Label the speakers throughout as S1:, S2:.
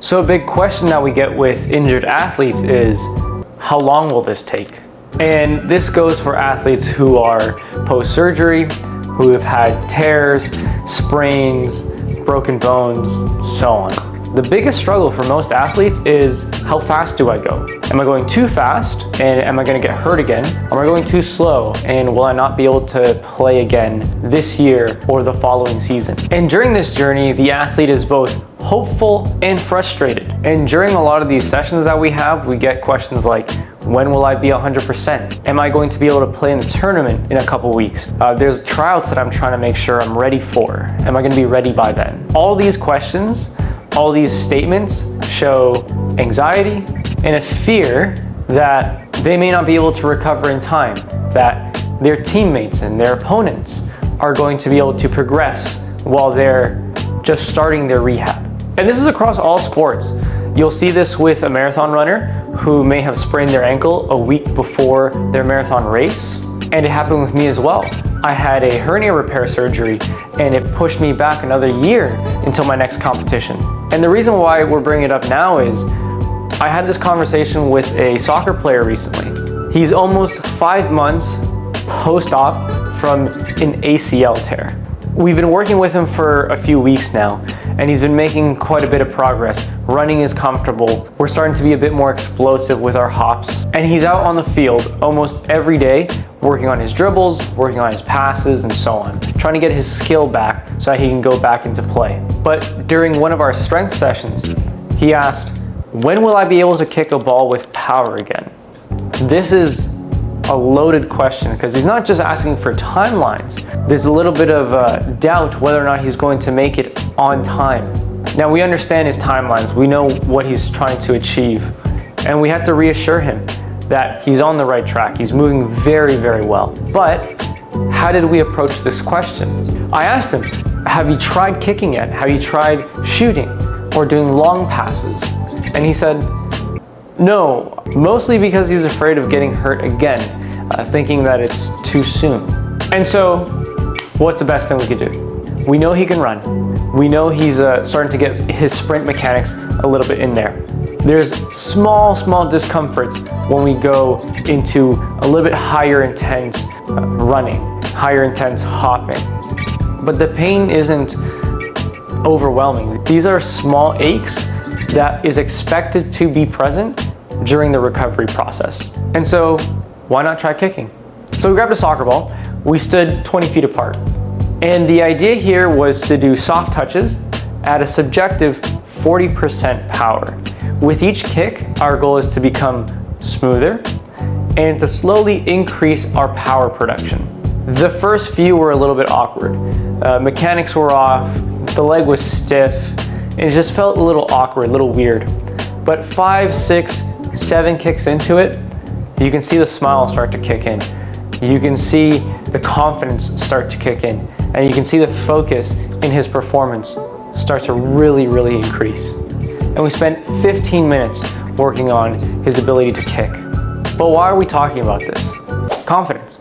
S1: So a big question that we get with injured athletes is, how long will this take? And this goes for athletes who are post-surgery, who have had tears, sprains, broken bones, so on. The biggest struggle for most athletes is, how fast do I go? Am I going too fast and am I going to get hurt again? Or am I going too slow and will I not be able to play again this year or the following season? And during this journey, the athlete is both hopeful and frustrated. And during a lot of these sessions that we have, we get questions like, when will I be 100%? Am I going to be able to play in the tournament in a couple weeks? There's tryouts that I'm trying to make sure I'm ready for. Am I going to be ready by then? All these questions, all these statements show anxiety and a fear that they may not be able to recover in time, that their teammates and their opponents are going to be able to progress while they're just starting their rehab. And this is across all sports. You'll see this with a marathon runner who may have sprained their ankle a week before their marathon race. And it happened with me as well. I had a hernia repair surgery and it pushed me back another year until my next competition. And the reason why we're bringing it up now is I had this conversation with a soccer player recently. He's almost 5 months post-op from an ACL tear. We've been working with him for a few weeks now, and he's been making quite a bit of progress. Running is comfortable. We're starting to be a bit more explosive with our hops. And he's out on the field almost every day, working on his dribbles, working on his passes, and so on. Trying to get his skill back so that he can go back into play. But during one of our strength sessions, he asked, when will I be able to kick a ball with power again? This is a loaded question because he's not just asking for timelines. There's a little bit of doubt whether or not he's going to make it on time. Now we understand his timelines. We know what he's trying to achieve. And we have to reassure him that he's on the right track. He's moving very, very well. But how did we approach this question? I asked him, have you tried kicking yet? Have you tried shooting or doing long passes? And he said, no, mostly because he's afraid of getting hurt again, thinking that it's too soon. And so, what's the best thing we could do? We know he can run. We know he's starting to get his sprint mechanics a little bit in there. There's small discomforts when we go into a little bit higher intense running, higher intense hopping. But the pain isn't overwhelming. These are small aches that is expected to be present during the recovery process. And so, why not try kicking? So we grabbed a soccer ball, we stood 20 feet apart. And the idea here was to do soft touches at a subjective 40% power. With each kick, our goal is to become smoother and to slowly increase our power production. The first few were a little bit awkward. Mechanics were off, the leg was stiff, and it just felt a little awkward, a little weird. But 5, 6, 7 kicks into it, you can see the smile start to kick in. You can see the confidence start to kick in. And you can see the focus in his performance start to really, really increase. And we spent 15 minutes working on his ability to kick. But why are we talking about this? Confidence.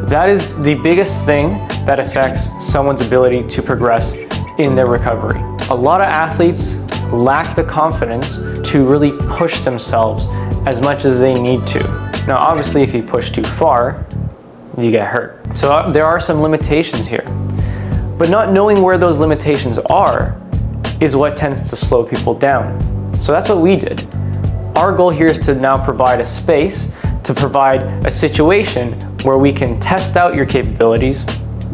S1: That is the biggest thing that affects someone's ability to progress in their recovery. A lot of athletes lack the confidence to really push themselves as much as they need to. Now, obviously, if you push too far, you get hurt. So there are some limitations here. But not knowing where those limitations are is what tends to slow people down. So that's what we did. Our goal here is to now provide a space, to provide a situation where we can test out your capabilities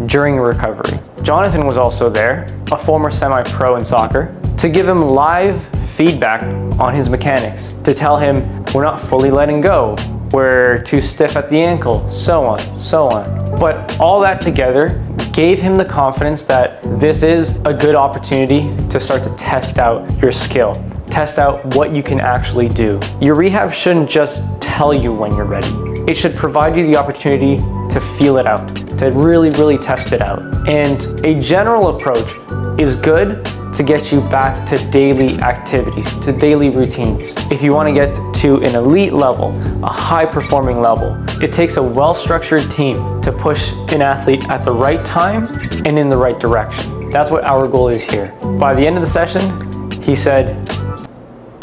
S1: during recovery. Jonathan was also there, a former semi-pro in soccer, to give him live feedback on his mechanics, to tell him we're not fully letting go, we're too stiff at the ankle, so on, so on. But all that together gave him the confidence that this is a good opportunity to start to test out your skill, test out what you can actually do. Your rehab shouldn't just tell you when you're ready. It should provide you the opportunity to feel it out, to really, really test it out. And a general approach is good to get you back to daily activities, to daily routines. If you want to get to an elite level, a high-performing level, it takes a well-structured team to push an athlete at the right time and in the right direction. That's what our goal is here. By the end of the session, he said,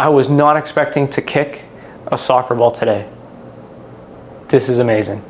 S1: I was not expecting to kick a soccer ball today. This is amazing.